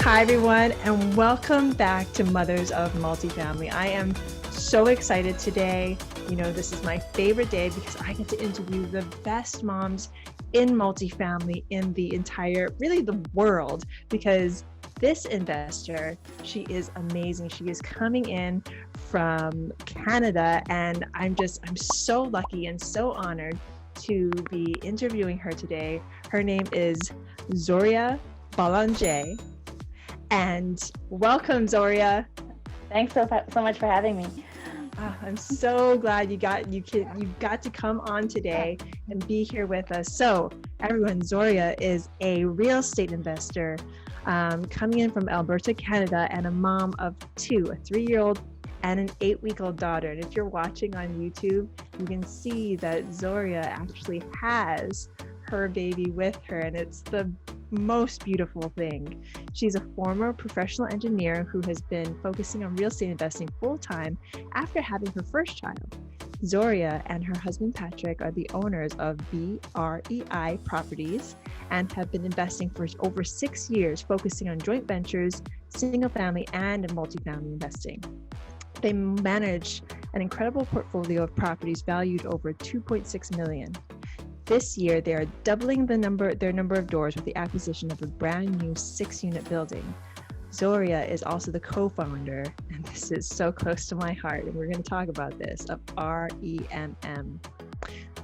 Hi, everyone, and welcome back to Mothers of Multifamily. I am so excited today. You know, this is my favorite day because I get to interview the best moms in multifamily in the entire, really the world, because this investor, she is amazing. She is coming in from Canada, and I'm so lucky and so honored to be interviewing her today. Her name is Zorya Belanger. And welcome, Zorya. Thanks so much for having me. I'm so glad you got to come on today and be here with us. So, everyone, Zorya is a real estate investor coming in from Alberta, Canada, and a mom of two, a 3-year-old and an 8-week-old daughter. And if you're watching on YouTube, you can see that Zorya actually has her baby with her, and it's the most beautiful thing. She's a former professional engineer who has been focusing on real estate investing full-time after having her first child. Zorya and her husband Patrick are the owners of BREI Properties and have been investing for over 6 years, focusing on joint ventures, single family, and multifamily investing. They manage an incredible portfolio of properties valued over $2.6 million. This year, they are doubling their number of doors with the acquisition of a brand new 6-unit building. Zorya is also the co-founder, and this is so close to my heart, and we're going to talk about this, of REMM,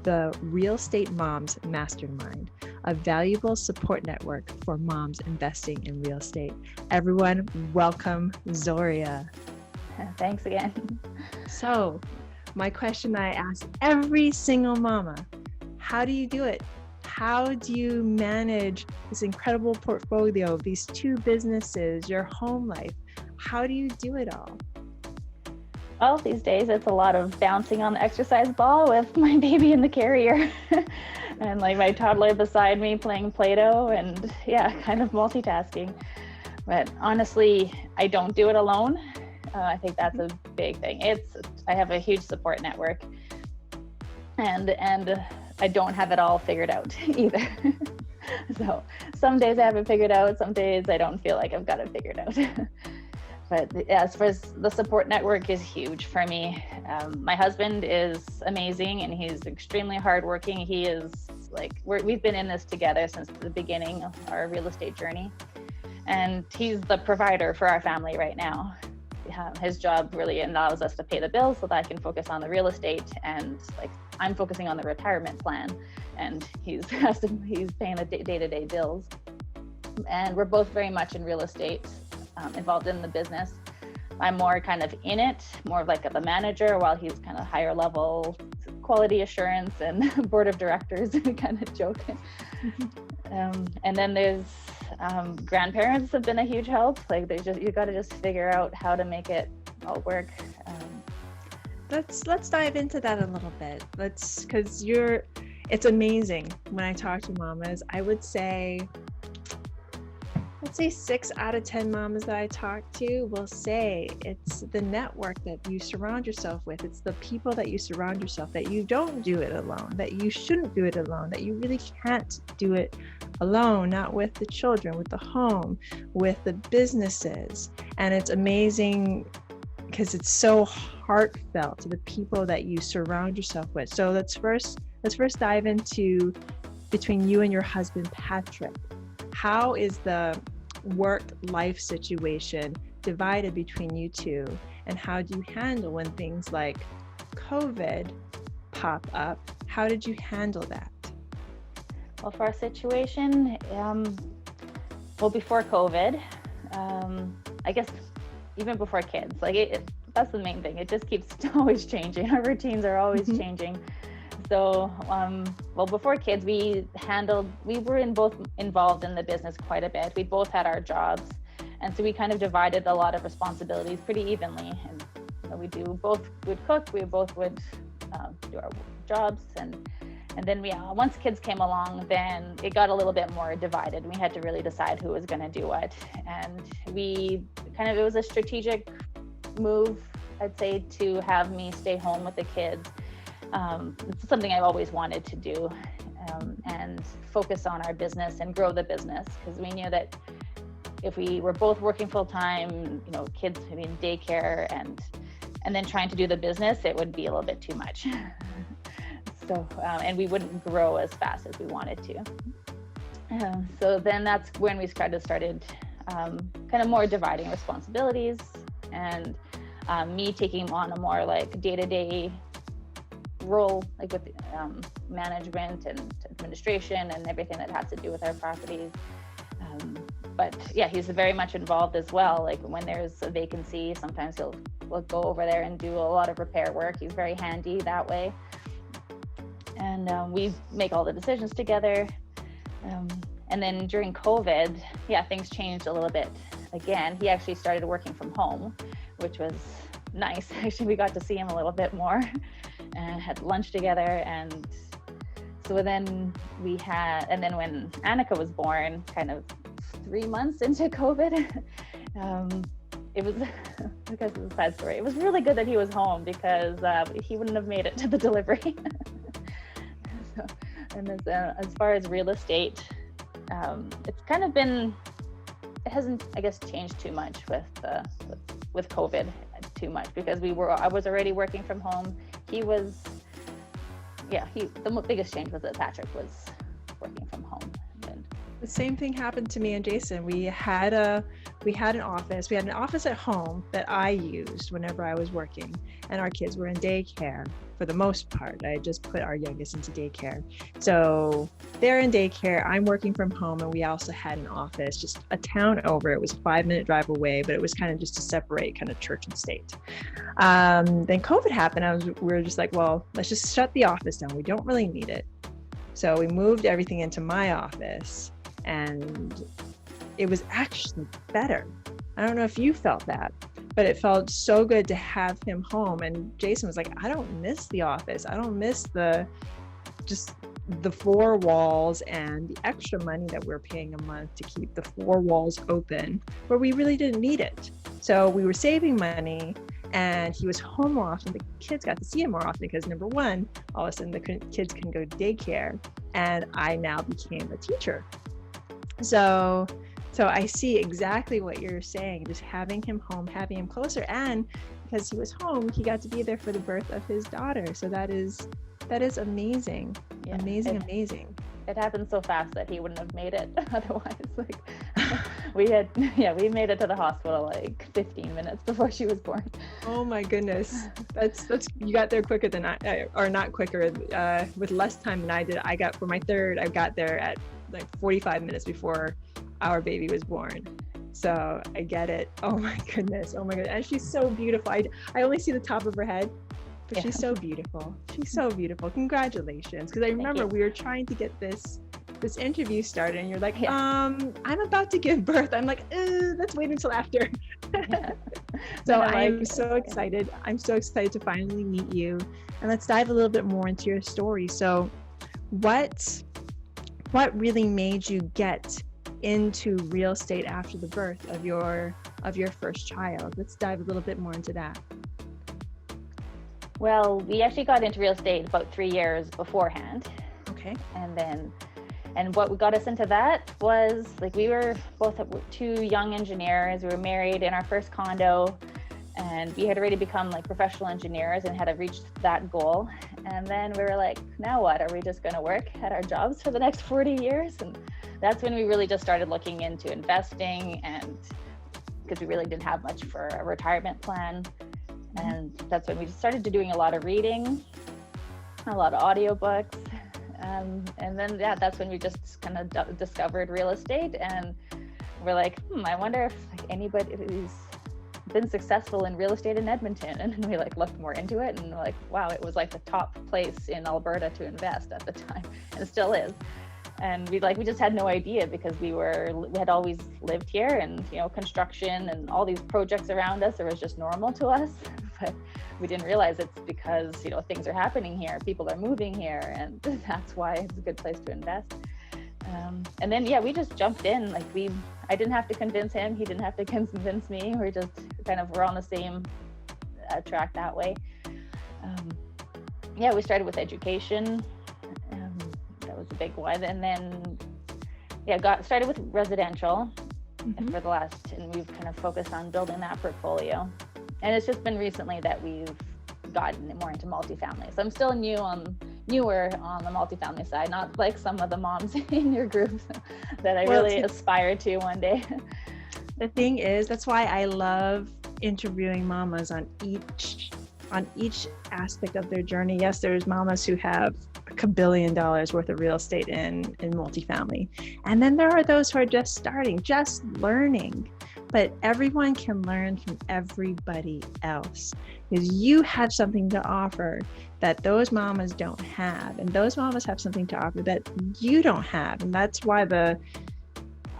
the Real Estate Moms Mastermind, a valuable support network for moms investing in real estate. Everyone, welcome Zorya. Thanks again. So, my question I ask every single mama: how do you do it? How do you manage this incredible portfolio of these 2 businesses, your home life? How do you do it all? Well, these days it's a lot of bouncing on the exercise ball with my baby in the carrier and like my toddler beside me playing Play-Doh and kind of multitasking. But honestly, I don't do it alone. I think that's a big thing. I have a huge support network and I don't have it all figured out either. So some days I have it figured out, some days I don't feel like I've got it figured out. But as far as the support network is huge for me. My husband is amazing and he's extremely hardworking. He is we've been in this together since the beginning of our real estate journey. And he's the provider for our family right now. His job really allows us to pay the bills so that I can focus on the real estate, and I'm focusing on the retirement plan, and he's paying the day-to-day bills. And we're both very much in real estate, involved in the business. I'm more kind of in it, more of like the manager, while he's kind of higher level quality assurance and board of directors. We kind of joke. And then there's grandparents have been a huge help. You got to just figure out how to make it all work. Let's dive into that a little bit. Because it's amazing when I talk to mamas. I would say, let's say 6 out of 10 mamas that I talk to will say it's the network that you surround yourself with. It's the people that you surround yourself, that you don't do it alone, that you shouldn't do it alone, that you really can't do it alone, not with the children, with the home, with the businesses. And it's amazing because it's so heartfelt to the people that you surround yourself with. So let's first dive into between you and your husband, Patrick. How is the work-life situation divided between you two? And how do you handle when things like COVID pop up? How did you handle that? Well, for our situation, before COVID, I guess even before kids, that's the main thing. It just keeps always changing. Our routines are always changing. So, before kids, we were both involved in the business quite a bit. We both had our jobs. And so we kind of divided a lot of responsibilities pretty evenly. And we would cook, we both would do our jobs. And then once kids came along, then it got a little bit more divided. We had to really decide who was going to do what. And it was a strategic move, I'd say, to have me stay home with the kids. It's something I've always wanted to do, and focus on our business and grow the business, because we knew that if we were both working full time, kids in daycare and then trying to do the business, it would be a little bit too much. So, and we wouldn't grow as fast as we wanted to. So then that's when we started kind of more dividing responsibilities, and me taking on a more like day-to-day role, like with management and administration and everything that has to do with our properties. But yeah, he's very much involved as well. Like when there's a vacancy, sometimes we'll go over there and do a lot of repair work. He's very handy that way. And we make all the decisions together. And then during COVID, things changed a little bit. Again, he actually started working from home, which was nice. Actually, we got to see him a little bit more and had lunch together. And so then and then when Annika was born, kind of 3 months into COVID, it was, because it's a sad story, it was really good that he was home, because he wouldn't have made it to the delivery. So, and as far as real estate, it's kind of been, it hasn't, I guess, changed too much with COVID too much, because I was already working from home. He was, the biggest change was that Patrick was working from home. And the same thing happened to me and Jason. We had an office. We had an office at home that I used whenever I was working, and our kids were in daycare for the most part. I just put our youngest into daycare. So they're in daycare, I'm working from home, and we also had an office just a town over. It was a 5-minute drive away, but it was kind of just to separate kind of church and state. Then COVID happened. We were just like, well, let's just shut the office down. We don't really need it. So we moved everything into my office, and it was actually better. I don't know if you felt that, but it felt so good to have him home. And Jason was like, I don't miss the office. I don't miss just the 4 walls and the extra money that we're paying a month to keep the 4 walls open, where we really didn't need it. So we were saving money, and he was home more often. The kids got to see him more often because, number one, all of a sudden the kids can go to daycare, and I now became a teacher. So I see exactly what you're saying, just having him home, having him closer, and because he was home, he got to be there for the birth of his daughter. So that is amazing. Yeah, amazing. It happened so fast that he wouldn't have made it otherwise. Like we made it to the hospital like 15 minutes before she was born. Oh my goodness. That's you got there quicker than I, or not quicker, with less time than I did. For my third, I got there at like 45 minutes before our baby was born. So I get it. Oh my goodness. And she's so beautiful. I only see the top of her head, but she's so beautiful. Congratulations. Because I remember we were trying to get this interview started, and you're like, I'm about to give birth. I'm like, let's wait until after. So I am so excited. I'm so excited to finally meet you. And let's dive a little bit more into your story. So what really made you get into real estate after the birth of your first child? Let's dive a little bit more into that. Well, we actually got into real estate about 3 years beforehand. Okay. And what got us into that was, like, we were both 2 young engineers. We were married in our first condo, and we had already become like professional engineers and had reached that goal. And then we were like, now what? Are we just going to work at our jobs for the next 40 years? And that's when we really just started looking into investing, and because we really didn't have much for a retirement plan. And that's when we started doing a lot of reading, a lot of audiobooks. And then, that's when we just kind of discovered real estate. And we're like, I wonder if anybody who's been successful in real estate in Edmonton. And we looked more into it, and we're like, wow, it was like the top place in Alberta to invest at the time, and it still is. And we just had no idea, because we had always lived here, and construction and all these projects around us, it was just normal to us. But we didn't realize it's because things are happening here, people are moving here, and that's why it's a good place to invest. And then we just jumped in. I didn't have to convince him, he didn't have to convince me. We're on the same track that way. We started with education. That was a big one. And then started with residential, for the last, and we've kind of focused on building that portfolio. And it's just been recently that we've gotten more into multifamily. So I'm still newer on the multifamily side, not like some of the moms in your groups that I really aspire to one day. The thing is, that's why I love interviewing mamas on each aspect of their journey. Yes, there's mamas who have $1 billion worth of real estate in multifamily. And then there are those who are just starting, just learning. But everyone can learn from everybody else, because you have something to offer that those mamas don't have. And those mamas have something to offer that you don't have. And that's why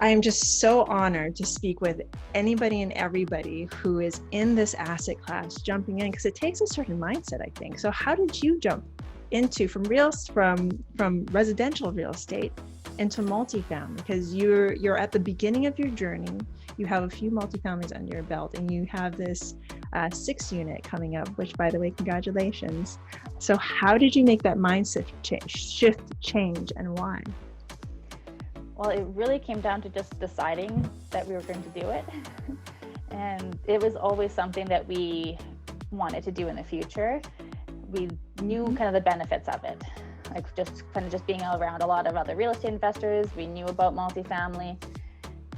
I am just so honored to speak with anybody and everybody who is in this asset class jumping in, because it takes a certain mindset, I think. So how did you jump into from residential real estate into multifamily? Because you're at the beginning of your journey. You have a few multifamilies under your belt, and you have this 6 unit coming up, which, by the way, congratulations. So how did you make that mindset change, and why? Well, it really came down to just deciding that we were going to do it. And it was always something that we wanted to do in the future. We knew kind of the benefits of it, like just being around a lot of other real estate investors. We knew about multifamily,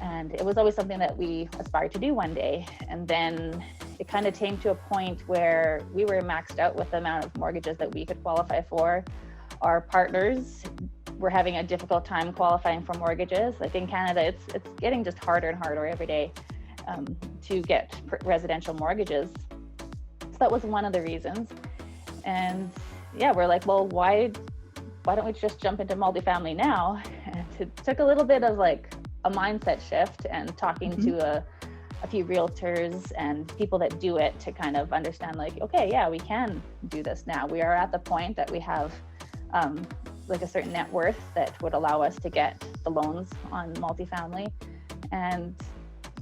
and it was always something that we aspired to do one day. And then it kind of came to a point where we were maxed out with the amount of mortgages that we could qualify for. Our partners were having a difficult time qualifying for mortgages. Like in Canada, it's getting just harder and harder every day to get residential mortgages. So that was one of the reasons. And yeah, we're like, well, why don't we just jump into multifamily now? And it took a little bit of like a mindset shift and talking to a few realtors and people that do it to kind of understand like, okay, yeah, we can do this now. We are at the point that we have like a certain net worth that would allow us to get the loans on multifamily. And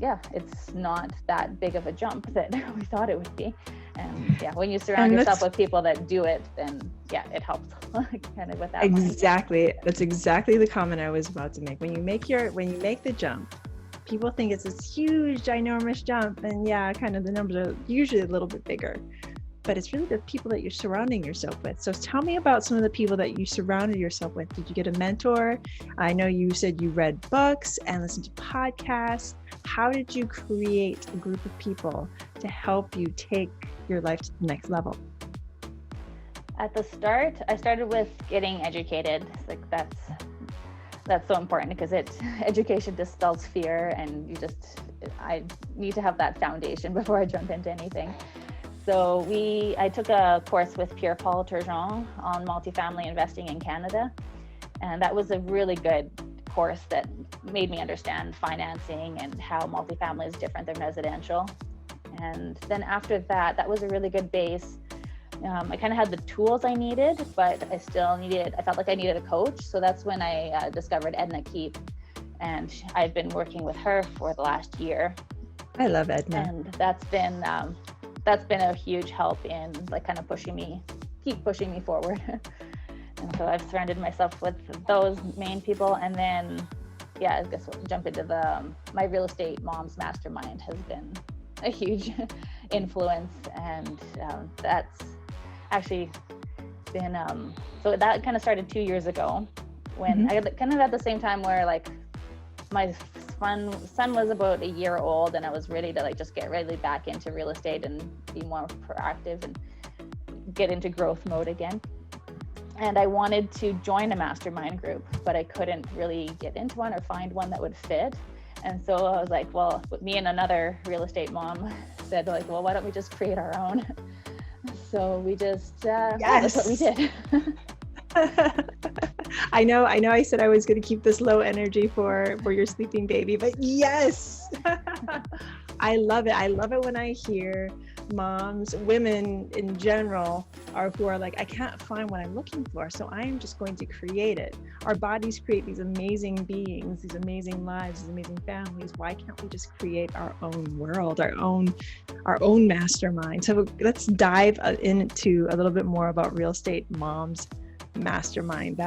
yeah, it's not that big of a jump that we thought it would be. And yeah, when you surround yourself with people that do it, then yeah, it helps kind of with that. Exactly. That's exactly the comment I was about to make. When you make the jump, people think it's this huge, ginormous jump. And yeah, kind of the numbers are usually a little bit bigger. But it's really the people that you're surrounding yourself with. So tell me about some of the people that you surrounded yourself with. Did you get a mentor? I know you said you read books and listened to podcasts. How did you create a group of people to help you take your life to the next level? At the start, I started with getting educated. Like that's so important, because education dispels fear, and I need to have that foundation before I jump into anything. So I took a course with Pierre-Paul Turgeon on multifamily investing in Canada. And that was a really good course that made me understand financing and how multifamily is different than residential. And then after that was a really good base. I kind of had the tools I needed, but I felt like I needed a coach. So that's when I discovered Edna Keep. And I've been working with her for the last year. I love Edna. And that's been a huge help in like kind of keep pushing me forward. And so I've surrounded myself with those main people. And then, yeah, I guess we'll jump into my Real Estate Moms Mastermind has been a huge influence. And that's actually been, so that kind of started 2 years ago when I kind of at the same time where like my son was about a year old, and I was ready to like just get really back into real estate and be more proactive and get into growth mode again. And I wanted to join a mastermind group, but I couldn't really get into one or find one that would fit. And so I was like, well, me and another real estate mom said like, well, why don't we just create our own? So we just, that's what we did. I know I said I was going to keep this low energy for your sleeping baby, but yes, I love it. I love it when I hear moms, women in general, who are like, I can't find what I'm looking for, so I am just going to create it. Our bodies create these amazing beings, these amazing lives, these amazing families. Why can't we just create our own world, our own mastermind? So let's dive into a little bit more about Real Estate Moms Mastermind.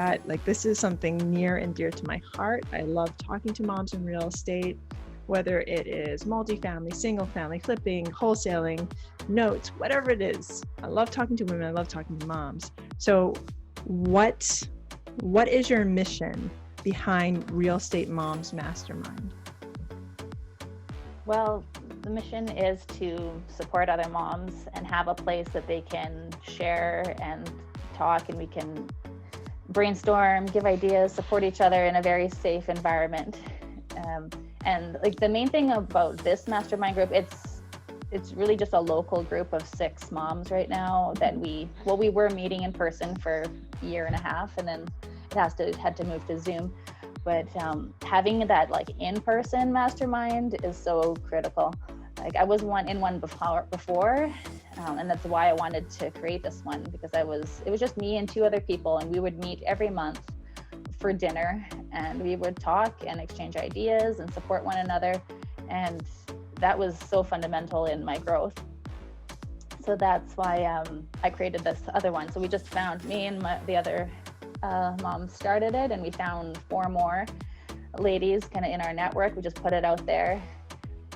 This is something near and dear to my heart. I love talking to moms in real estate. whether it is multifamily, single family, flipping, wholesaling, notes, whatever it is. I love talking to women. I love talking to moms. So what is your mission behind Real Estate Moms Mastermind? Well, the mission is to support other moms and have a place that they can share and talk, and we can brainstorm, give ideas, support each other in a very safe environment. And like the main thing about this mastermind group, it's really just a local group of 6 moms right now that we were meeting in person for a year and a half, and then it had to move to Zoom. But having that like in-person mastermind is so critical. Like I was in one before, and that's why I wanted to create this one, because it was just me and 2 other people, and we would meet every month for dinner, and we would talk and exchange ideas and support one another, and that was so fundamental in my growth. So that's why I created this other one. So we just found, me and the other mom started it, and we found 4 more ladies kind of in our network. We just put it out there,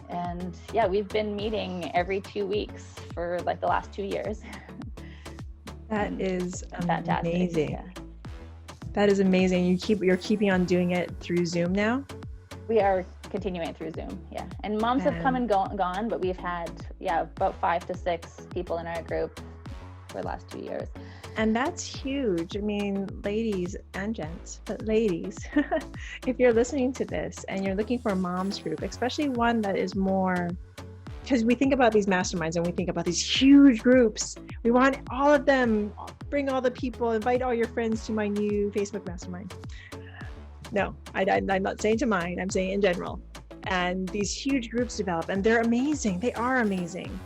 and yeah, we've been meeting every 2 weeks for like the last 2 years. That is fantastic. Amazing. Yeah. That is amazing. You're keeping on doing it through Zoom now? We are continuing through Zoom, yeah. And moms have come and gone, but we've had about 5 to 6 people in our group for the last 2 years. And that's huge. I mean, ladies and gents, but ladies, if you're listening to this and you're looking for a mom's group, especially one that is more, because we think about these masterminds and we think about these huge groups. We want all of them, bring all the people, invite all your friends to my new Facebook mastermind. No, I'm not saying to mine, I'm saying in general. And these huge groups develop, and they're amazing. They are amazing.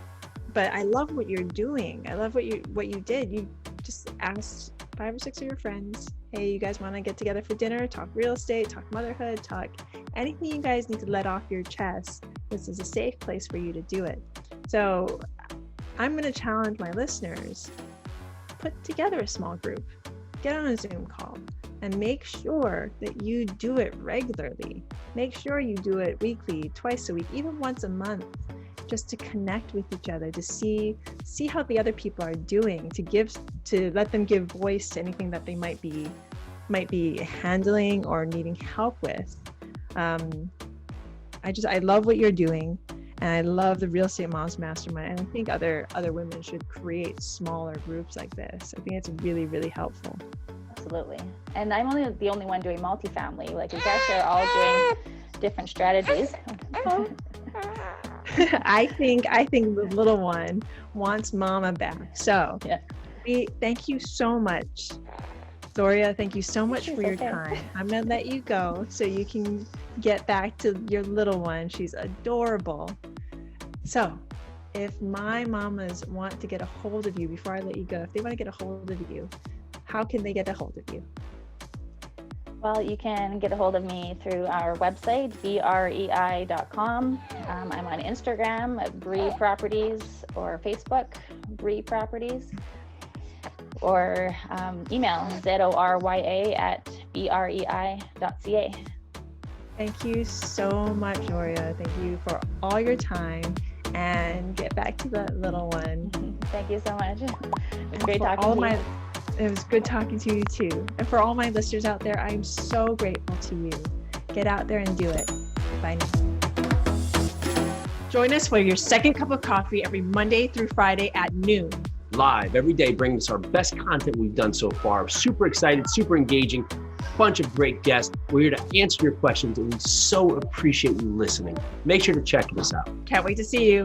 But I love what you're doing. I love what you did. You just asked 5 or 6 of your friends, hey, you guys want to get together for dinner, talk real estate, talk motherhood, talk anything you guys need to let off your chest. This is a safe place for you to do it. So I'm going to challenge my listeners, put together a small group, get on a Zoom call, and make sure that you do it regularly. Make sure you do it weekly, twice a week, even once a month, just to connect with each other, to see how the other people are doing, to let them give voice to anything that they might be handling or needing help with. I love what you're doing, and I love the Real Estate Moms Mastermind, and I think other women should create smaller groups like this. I think it's really, really helpful. Absolutely. And I'm only the only one doing multifamily. Like you guys are all doing different strategies. I think the little one wants mama back. So yeah. We thank you so much, Zorya. Thank you so much for your time. I'm gonna let you go so you can get back to your little one. She's adorable. So if my mamas want to get a hold of you before I let you go, if they want to get a hold of you, how can they get a hold of you? Well, you can get a hold of me through our website, BREI.com. I'm on Instagram at BREI Properties, or Facebook, BREI Properties, or email zorya@brei.ca. Thank you so much, Zorya. Thank you for all your time, and get back to the little one. Thank you so much. It was great talking to you. It was good talking to you too. And for all my listeners out there, I'm so grateful to you. Get out there and do it. Bye now. Join us for your second cup of coffee every Monday through Friday at noon. Live every day, bringing us our best content we've done so far. Super excited, super engaging, bunch of great guests. We're here to answer your questions, and we so appreciate you listening. Make sure to check us out. Can't wait to see you.